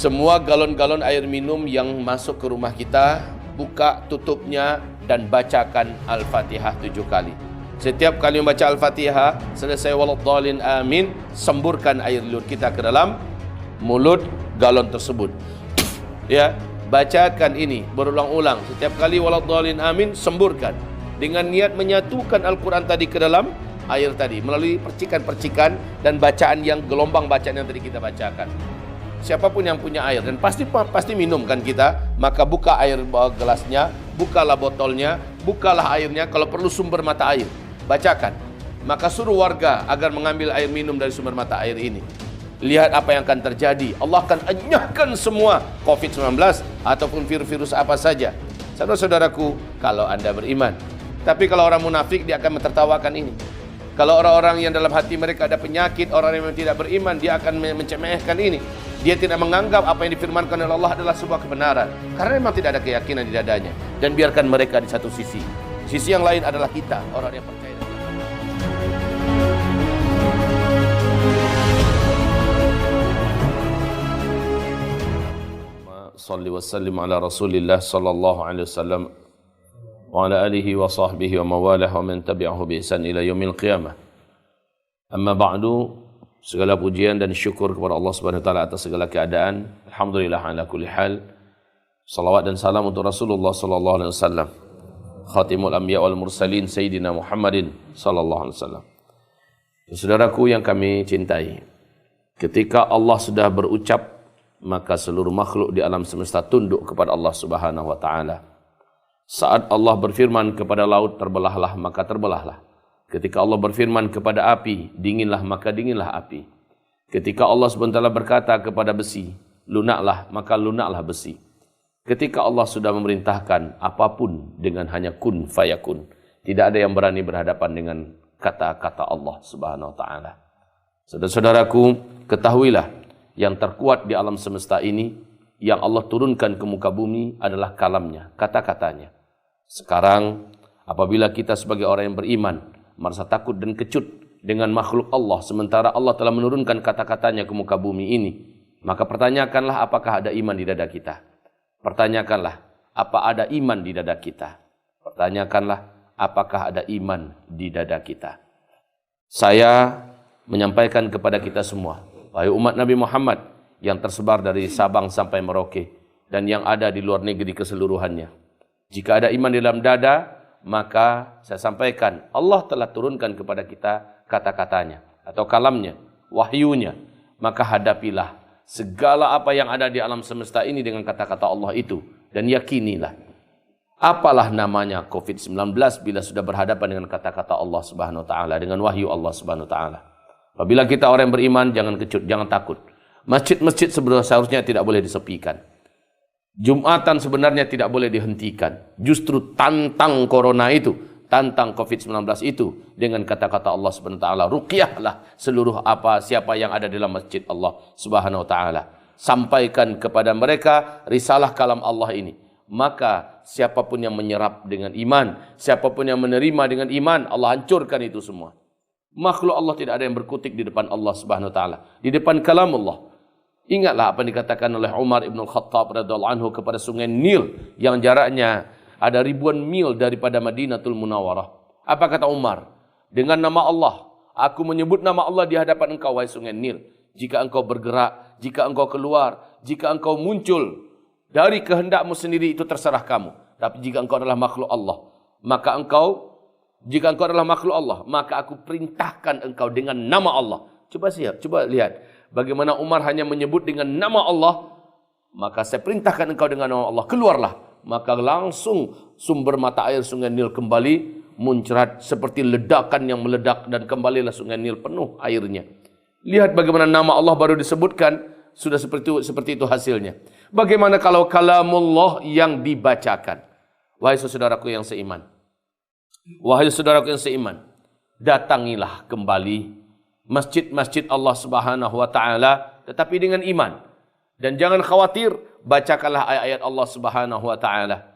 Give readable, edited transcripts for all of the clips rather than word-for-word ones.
Semua galon-galon air minum yang masuk ke rumah kita, buka tutupnya dan bacakan Al-Fatihah 7 kali. Setiap kali membaca Al-Fatihah, selesai waladhdallin amin, semburkan air liur kita ke dalam mulut galon tersebut. Ya, bacakan ini berulang-ulang. Setiap kali waladhdallin amin, semburkan dengan niat menyatukan Al-Quran tadi ke dalam air tadi melalui percikan-percikan dan bacaan yang gelombang bacaan yang tadi kita bacakan. Siapapun yang punya air dan pasti minum kan kita, maka buka air gelasnya, bukalah botolnya, bukalah airnya, kalau perlu sumber mata air, bacakan. Maka suruh warga agar mengambil air minum dari sumber mata air ini. Lihat apa yang akan terjadi. Allah akan enyahkan semua COVID-19 ataupun virus-virus apa saja. Saudara-saudaraku, kalau Anda beriman. Tapi kalau orang munafik, dia akan mentertawakan ini. Kalau orang-orang yang dalam hati mereka ada penyakit, orang yang tidak beriman, dia akan mencemehkan ini. Dia tidak menganggap apa yang difirmankan oleh Allah adalah sebuah kebenaran, karena memang tidak ada keyakinan di dadanya. Dan biarkan mereka di satu sisi. Sisi yang lain adalah kita, orang yang percaya. Salli wa sallim ala Rasulillah sallallahu alaihi wasallam wa ala alihi wa sahbihi wa mawalah wa man tabi'ahu bi ihsan ila yaumil qiyamah. Amma ba'du, segala pujian dan syukur kepada Allah Subhanahu wa taala atas segala keadaan. Alhamdulillah ala kulli hal. Salawat dan salam untuk Rasulullah sallallahu alaihi wasallam, khatimul anbiya wal mursalin sayyidina Muhammadin sallallahu alaihi wasallam. Saudaraku yang kami cintai, ketika Allah sudah berucap, maka seluruh makhluk di alam semesta tunduk kepada Allah Subhanahu wa taala. Saat Allah berfirman kepada laut, terbelahlah, maka terbelahlah. Ketika Allah berfirman kepada api, dinginlah, maka dinginlah api. Ketika Allah SWT berkata kepada besi, lunaklah, maka lunaklah besi. Ketika Allah sudah memerintahkan apapun dengan hanya kun fayakun, tidak ada yang berani berhadapan dengan kata-kata Allah Subhanahu wa taala. Saudara-saudaraku, ketahuilah yang terkuat di alam semesta ini, yang Allah turunkan ke muka bumi adalah kalamnya, kata-katanya. Sekarang, apabila kita sebagai orang yang beriman merasa takut dan kecut dengan makhluk Allah, sementara Allah telah menurunkan kata-katanya ke muka bumi ini, maka pertanyakanlah apakah ada iman di dada kita. Pertanyakanlah, apa ada iman di dada kita. Pertanyakanlah, apakah ada iman di dada kita. Saya menyampaikan kepada kita semua, wahai umat Nabi Muhammad yang tersebar dari Sabang sampai Merauke dan yang ada di luar negeri keseluruhannya. Jika ada iman di dalam dada, maka saya sampaikan, Allah telah turunkan kepada kita kata-katanya atau kalamnya, wahyunya. Maka hadapilah segala apa yang ada di alam semesta ini dengan kata-kata Allah itu. Dan yakinilah, apalah namanya COVID-19 bila sudah berhadapan dengan kata-kata Allah Subhanahu wa taala, dengan wahyu Allah Subhanahu wa taala. Apabila kita orang yang beriman, jangan kecut, jangan takut. Masjid-masjid seharusnya tidak boleh disepikan. Jumatan sebenarnya tidak boleh dihentikan. Justru tantang corona itu, tantang COVID-19 itu dengan kata-kata Allah Subhanahu wa taala, ruqyahlah seluruh siapa yang ada dalam masjid Allah Subhanahu wa taala. Sampaikan kepada mereka risalah kalam Allah ini. Maka siapapun yang menyerap dengan iman, siapapun yang menerima dengan iman, Allah hancurkan itu semua. Makhluk Allah tidak ada yang berkutik di depan Allah Subhanahu wa taala, di depan kalam Allah. Ingatlah apa yang dikatakan oleh Umar ibn Khattab radhiyallahu anhu kepada sungai Nil yang jaraknya ada ribuan mil daripada Madinatul Munawwarah. Apa kata Umar? Dengan nama Allah, aku menyebut nama Allah di hadapan engkau, wahai sungai Nil. Jika engkau bergerak, jika engkau keluar, jika engkau muncul dari kehendakmu sendiri, itu terserah kamu. Tapi jika engkau adalah makhluk Allah, maka jika engkau adalah makhluk Allah, maka aku perintahkan engkau dengan nama Allah. Coba lihat. Bagaimana Umar hanya menyebut dengan nama Allah, maka saya perintahkan engkau dengan nama Allah, keluarlah. Maka langsung sumber mata air sungai Nil kembali muncrat seperti ledakan yang meledak dan kembalilah sungai Nil penuh airnya. Lihat bagaimana nama Allah baru disebutkan, sudah seperti itu hasilnya. Bagaimana kalau kalamullah yang dibacakan? Wahai saudaraku yang seiman, datangilah kembali masjid-masjid Allah Subhanahu wa taala, tetapi dengan iman. Dan jangan khawatir, bacakanlah ayat-ayat Allah Subhanahu wa taala.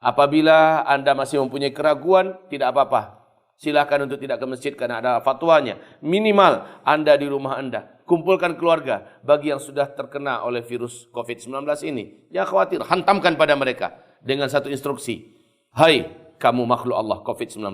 Apabila Anda masih mempunyai keraguan, tidak apa-apa. Silakan untuk tidak ke masjid karena ada fatwanya. Minimal Anda di rumah Anda kumpulkan keluarga. Bagi yang sudah terkena oleh virus COVID-19 ini, jangan khawatir, hantamkan pada mereka dengan satu instruksi. Hai, kamu makhluk Allah COVID-19.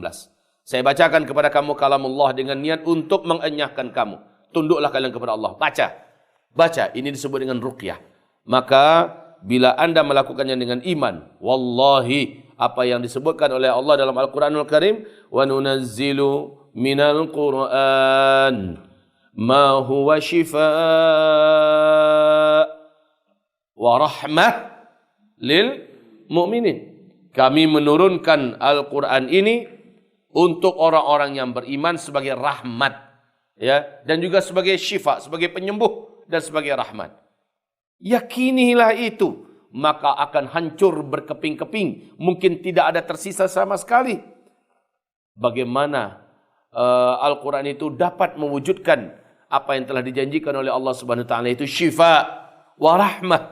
Saya bacakan kepada kamu kalamullah dengan niat untuk mengenyahkan kamu. Tunduklah kalian kepada Allah. Baca, ini disebut dengan ruqyah. Maka bila anda melakukannya dengan iman, wallahi apa yang disebutkan oleh Allah dalam Al-Quranul Karim, wa nunazzilu minal Qur'an ma huwa shifaa wa rahmah lil mu'minin. Kami menurunkan Al-Quran ini untuk orang-orang yang beriman sebagai rahmat, ya, dan juga sebagai syifa, sebagai penyembuh dan sebagai rahmat. Yakinilah itu, maka akan hancur berkeping-keping, mungkin tidak ada tersisa sama sekali. Bagaimana Al-Quran itu dapat mewujudkan apa yang telah dijanjikan oleh Allah Subhanahu wa taala, itu syifa wa rahmah,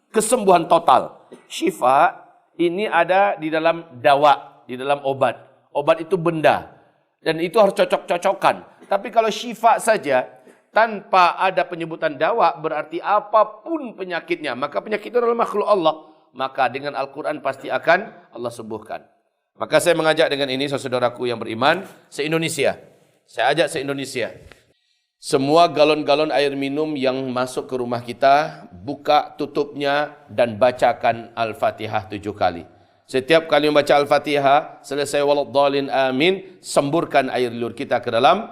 kesembuhan total. Syifa ini ada di dalam dawa, di dalam obat. Obat itu benda dan itu harus cocok-cocokan. Tapi kalau syifa saja tanpa ada penyebutan dawa, berarti apapun penyakitnya, maka penyakit itu adalah makhluk Allah, maka dengan Al-Quran pasti akan Allah sembuhkan. Maka saya mengajak dengan ini saudaraku yang beriman se-Indonesia. Saya ajak se-Indonesia. Semua galon-galon air minum yang masuk ke rumah kita, buka tutupnya dan bacakan Al-Fatihah 7 kali. Setiap kali membaca Al-Fatihah, selesai waladhdallin amin, semburkan air liur kita ke dalam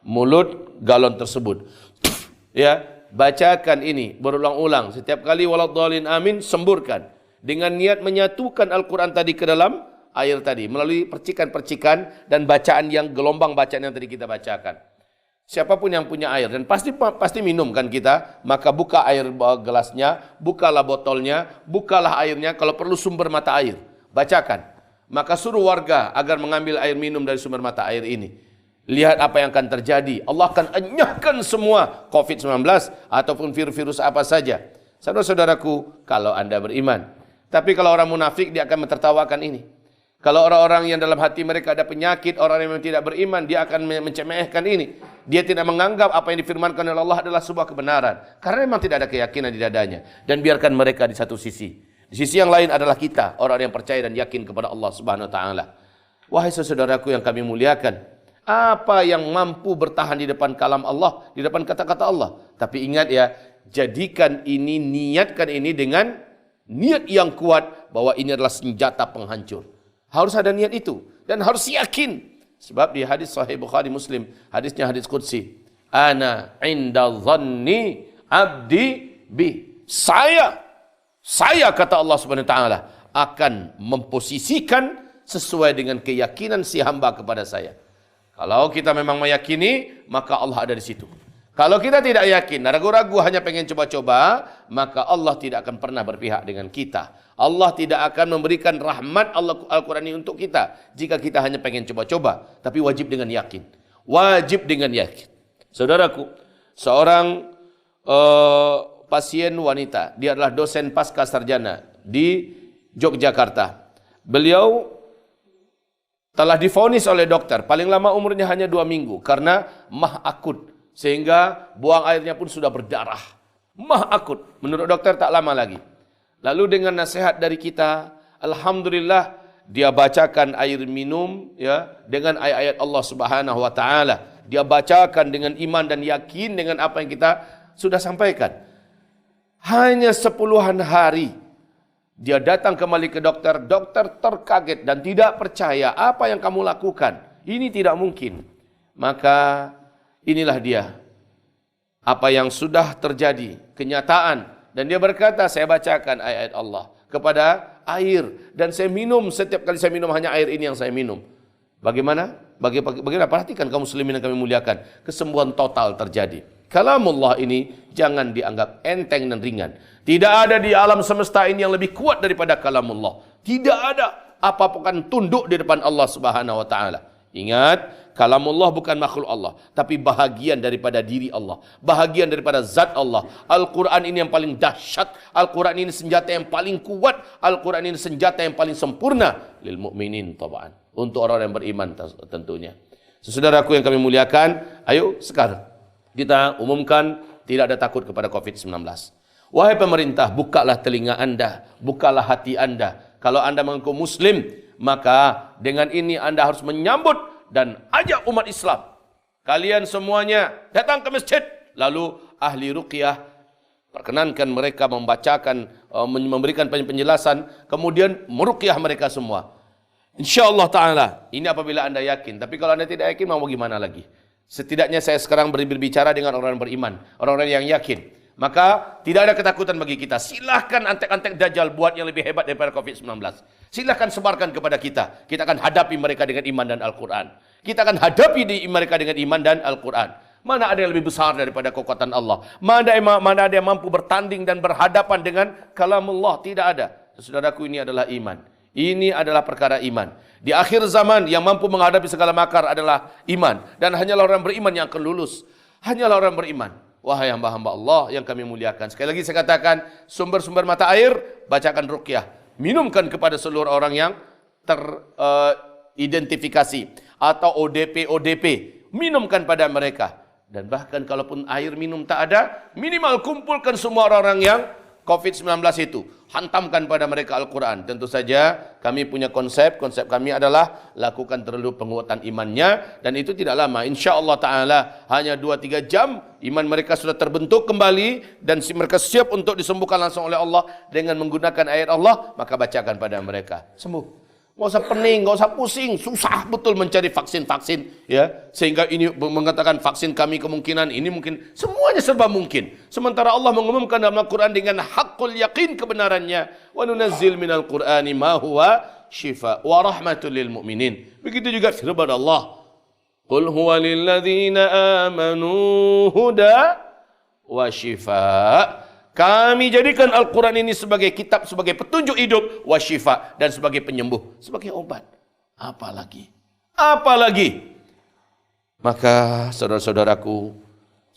mulut galon tersebut. Ya, bacakan ini berulang-ulang. Setiap kali waladhdallin amin, semburkan. Dengan niat menyatukan Al-Quran tadi ke dalam air tadi, melalui percikan-percikan dan bacaan yang gelombang bacaan yang tadi kita bacakan. Siapapun yang punya air, dan pasti minum kan kita, maka buka air gelasnya, bukalah botolnya, bukalah airnya, kalau perlu sumber mata air, bacakan. Maka suruh warga agar mengambil air minum dari sumber mata air ini. Lihat apa yang akan terjadi. Allah akan enyahkan semua COVID-19 ataupun virus-virus apa saja. Saudara-saudaraku, kalau anda beriman. Tapi kalau orang munafik, dia akan mentertawakan ini. Kalau orang-orang yang dalam hati mereka ada penyakit, orang yang tidak beriman, dia akan mencemehkan ini. Dia tidak menganggap apa yang difirmankan oleh Allah adalah sebuah kebenaran. Karena memang tidak ada keyakinan di dadanya. Dan biarkan mereka di satu sisi. Di sisi yang lain adalah kita, orang yang percaya dan yakin kepada Allah Subhanahu wa taala. Wahai saudaraku yang kami muliakan, apa yang mampu bertahan di depan kalam Allah, di depan kata-kata Allah. Tapi ingat ya, jadikan ini, niatkan ini dengan niat yang kuat bahwa ini adalah senjata penghancur. Harus ada niat itu dan harus yakin. Sebab di hadis Sahih Bukhari Muslim, hadisnya hadis qudsi, ana inda dhanni abdi bi. Saya kata Allah Subhanahu wa taala akan memposisikan sesuai dengan keyakinan si hamba kepada saya. Kalau kita memang meyakini, maka Allah ada di situ. Kalau kita tidak yakin, ragu-ragu hanya pengen coba-coba, maka Allah tidak akan pernah berpihak dengan kita. Allah tidak akan memberikan rahmat Al-Quran ini untuk kita jika kita hanya pengen coba-coba. Tapi wajib dengan yakin. Wajib dengan yakin. Saudaraku, seorang pasien wanita, dia adalah dosen pasca sarjana di Yogyakarta. Beliau telah divonis oleh dokter, paling lama umurnya hanya 2 minggu karena mah akut, sehingga buang airnya pun sudah berdarah. Mah akut, menurut dokter tak lama lagi. Lalu dengan nasihat dari kita, alhamdulillah dia bacakan air minum ya dengan ayat-ayat Allah Subhanahu wa taala. Dia bacakan dengan iman dan yakin dengan apa yang kita sudah sampaikan. Hanya 10-an hari dia datang kembali ke dokter, dokter terkaget dan tidak percaya apa yang kamu lakukan. Ini tidak mungkin. Maka inilah dia. Apa yang sudah terjadi, kenyataan. Dan dia berkata, saya bacakan ayat Allah kepada air. Dan saya minum, setiap kali saya minum hanya air ini yang saya minum. Bagaimana? Bagaimana? Perhatikan kaum muslimin yang kami muliakan. Kesembuhan total terjadi. Kalamullah ini jangan dianggap enteng dan ringan. Tidak ada di alam semesta ini yang lebih kuat daripada kalamullah. Tidak ada apa-apa kan tunduk di depan Allah Subhanahu wa taala. Ingat, kalamullah bukan makhluk Allah, tapi bahagian daripada diri Allah, bahagian daripada zat Allah. Al-Quran ini yang paling dahsyat, Al-Quran ini senjata yang paling kuat, Al-Quran ini senjata yang paling sempurna lil mu'minin taba'an, untuk orang yang beriman tentunya. Saudaraku yang kami muliakan, ayo sekarang Kita umumkan tidak ada takut kepada COVID-19. Wahai pemerintah, bukalah telinga anda, bukalah hati anda. Kalau anda mengaku Muslim, maka dengan ini anda harus menyambut dan ajak umat Islam. Kalian semuanya datang ke masjid. Lalu ahli ruqyah, perkenankan mereka membacakan, memberikan penjelasan, kemudian meruqyah mereka semua. InsyaAllah ta'ala, ini apabila anda yakin. Tapi kalau anda tidak yakin, mau bagaimana lagi? Setidaknya saya sekarang berbicara dengan orang beriman, orang-orang yang yakin. Maka tidak ada ketakutan bagi kita. Silahkan antek-antek Dajjal buat yang lebih hebat daripada COVID-19. Silahkan sebarkan kepada kita. Kita akan hadapi mereka dengan iman dan Al-Quran. Kita akan hadapi mereka dengan iman dan Al-Quran. Mana ada yang lebih besar daripada kekuatan Allah? Mana ada yang mampu bertanding dan berhadapan dengan kalamullah? Tidak ada. Saudaraku, ini adalah iman. Ini adalah perkara iman. Di akhir zaman yang mampu menghadapi segala makar adalah iman. Dan hanyalah orang beriman yang akan lulus. Hanyalah orang beriman. Wahai hamba-hamba Allah yang kami muliakan. Sekali lagi saya katakan, sumber-sumber mata air, bacakan ruqyah. Minumkan kepada seluruh orang yang teridentifikasi. Atau ODP. Minumkan pada mereka. Dan bahkan kalaupun air minum tak ada, minimal kumpulkan semua orang-orang yang COVID-19 itu. Hantamkan pada mereka Al-Quran. Tentu saja kami punya konsep kami adalah lakukan terlebih penguatan imannya, dan itu tidak lama. InsyaAllah ta'ala hanya 2-3 jam iman mereka sudah terbentuk kembali dan mereka siap untuk disembuhkan langsung oleh Allah dengan menggunakan ayat Allah. Maka bacakan pada mereka, sembuh. Nggak usah pening, nggak usah pusing. Susah betul mencari vaksin-vaksin, ya. Sehingga ini mengatakan vaksin kami kemungkinan ini mungkin, semuanya serba mungkin. Sementara Allah mengumumkan dalam Al-Quran dengan haqqul yaqin kebenarannya. Wa nunazzil minal Qur'ani ma huwa shifa wa rahmatul lil mu'minin. Begitu juga firman Allah. Qul huwa lil ladzina amanu huda wa shifa. Kami jadikan Al-Quran ini sebagai kitab, sebagai petunjuk hidup, wasyifa, dan sebagai penyembuh, sebagai obat. Apalagi? Maka saudara-saudaraku,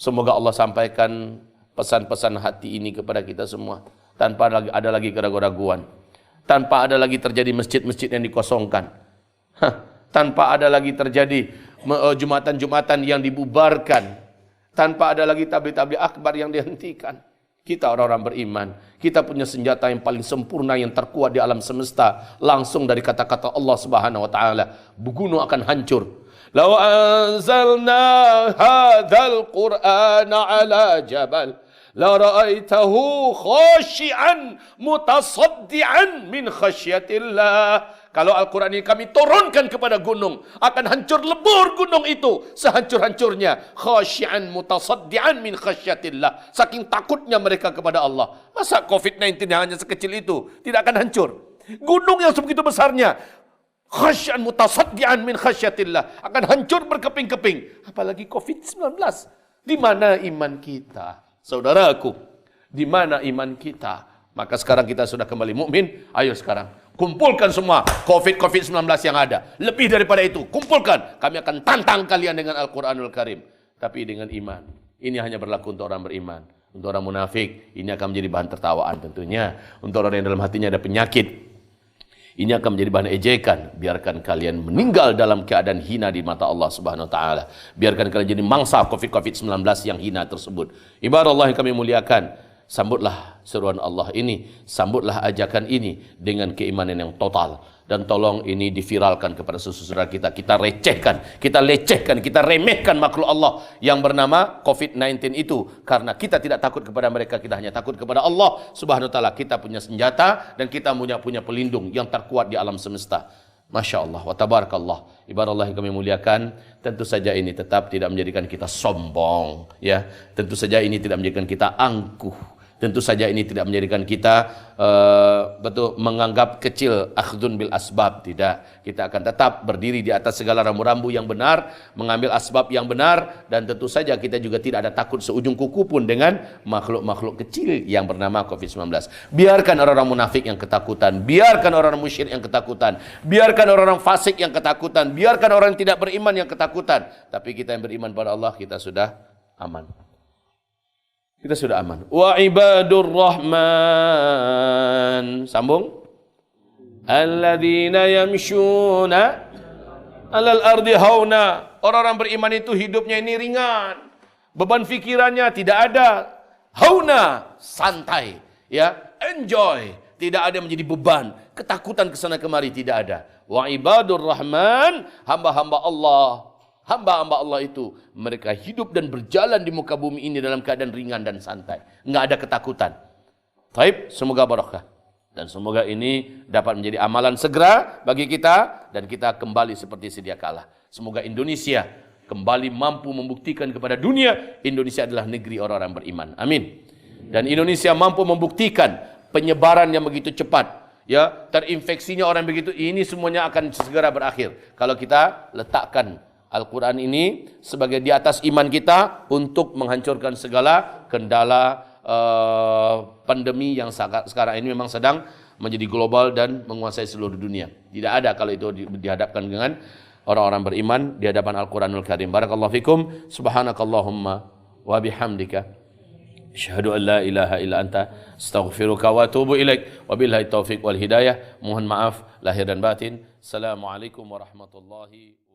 semoga Allah sampaikan pesan-pesan hati ini kepada kita semua. Tanpa ada lagi keraguan-raguan. Tanpa ada lagi terjadi masjid-masjid yang dikosongkan. Tanpa ada lagi terjadi jumatan-jumatan yang dibubarkan. Tanpa ada lagi tabligh-tabligh akbar yang dihentikan. Kita orang-orang beriman, kita punya senjata yang paling sempurna, yang terkuat di alam semesta, langsung dari kata-kata Allah Subhanahu wa taala. Gunung akan hancur. Lau anzalna hadzal Qur'ana ala jabal la ra'aitahu khashi'an mutasaddian min khasyatillah. Kalau Al-Quran ini kami turunkan kepada gunung, akan hancur lebur gunung itu sehancur-hancurnya. Khasyi'an mutasaddian min khasyatillah. Saking takutnya mereka kepada Allah. Masa COVID-19 yang hanya sekecil itu tidak akan hancur? Gunung yang sebegitu besarnya, khasyi'an mutasaddian min khasyatillah, akan hancur berkeping-keping. Apalagi COVID-19. Di mana iman kita? Saudaraku, di mana iman kita? Maka sekarang kita sudah kembali mukmin. Ayo sekarang kumpulkan semua COVID-19 yang ada. Lebih daripada itu, kumpulkan. Kami akan tantang kalian dengan Al-Quranul Karim. Tapi dengan iman. Ini hanya berlaku untuk orang beriman. Untuk orang munafik, ini akan menjadi bahan tertawaan tentunya. Untuk orang yang dalam hatinya ada penyakit, ini akan menjadi bahan ejekan. Biarkan kalian meninggal dalam keadaan hina di mata Allah Subhanahu wa taala. Biarkan kalian jadi mangsa COVID-19 yang hina tersebut. Ibarat Allah yang kami muliakan, sambutlah seruan Allah ini, sambutlah ajakan ini dengan keimanan yang total. Dan tolong ini diviralkan kepada saudara kita. Kita lecehkan, kita remehkan makhluk Allah yang bernama COVID-19 itu. Karena kita tidak takut kepada mereka, kita hanya takut kepada Allah Subhanahu wa taala. Kita punya senjata dan kita punya pelindung yang terkuat di alam semesta. Masya Allah, wa tabarakallah. Ibarat Allah yang kami muliakan, tentu saja ini tetap tidak menjadikan kita sombong, ya. Tentu saja ini tidak menjadikan kita angkuh. Tentu saja ini tidak menjadikan kita menganggap kecil, akhdun bil asbab. Tidak, kita akan tetap berdiri di atas segala rambu-rambu yang benar, mengambil asbab yang benar, dan tentu saja kita juga tidak ada takut seujung kuku pun dengan makhluk-makhluk kecil yang bernama COVID-19. Biarkan orang-orang munafik yang ketakutan, biarkan orang-orang musyrik yang ketakutan, biarkan orang-orang fasik yang ketakutan, biarkan orang yang tidak beriman yang ketakutan. Tapi kita yang beriman pada Allah, kita sudah aman. Kita sudah aman. Wa ibadur rahman. Sambung. Alladzina yamshuna alal ardi hauna. Orang-orang beriman itu hidupnya ini ringan. beban fikirannya tidak ada. Hauna, santai, ya, enjoy, tidak ada menjadi beban, ketakutan kesana kemari tidak ada. Wa ibadur rahman, hamba-hamba Allah itu mereka hidup dan berjalan di muka bumi ini dalam keadaan ringan dan santai, enggak ada ketakutan. Taib, semoga barakah dan semoga ini dapat menjadi amalan segera bagi kita dan kita kembali seperti sedia kala. Semoga Indonesia kembali mampu membuktikan kepada dunia Indonesia adalah negeri orang-orang beriman. Amin. Dan Indonesia mampu membuktikan penyebaran yang begitu cepat, ya, terinfeksinya orang begitu, ini semuanya akan segera berakhir kalau kita letakkan Al-Quran ini sebagai di atas iman kita untuk menghancurkan segala kendala pandemi yang sekarang ini memang sedang menjadi global dan menguasai seluruh dunia. Tidak ada kalau itu dihadapkan dengan orang-orang beriman di hadapan Al-Quranul Karim. Barakallahu fikum. Subhanakallahumma wa bihamdika. Asyhadu an la ilaha illa anta astaghfiruka wa atubu ilaik. Wabillahi taufiq wal hidayah. Mohon maaf lahir dan batin. Assalamualaikum warahmatullahi wabarakatuh.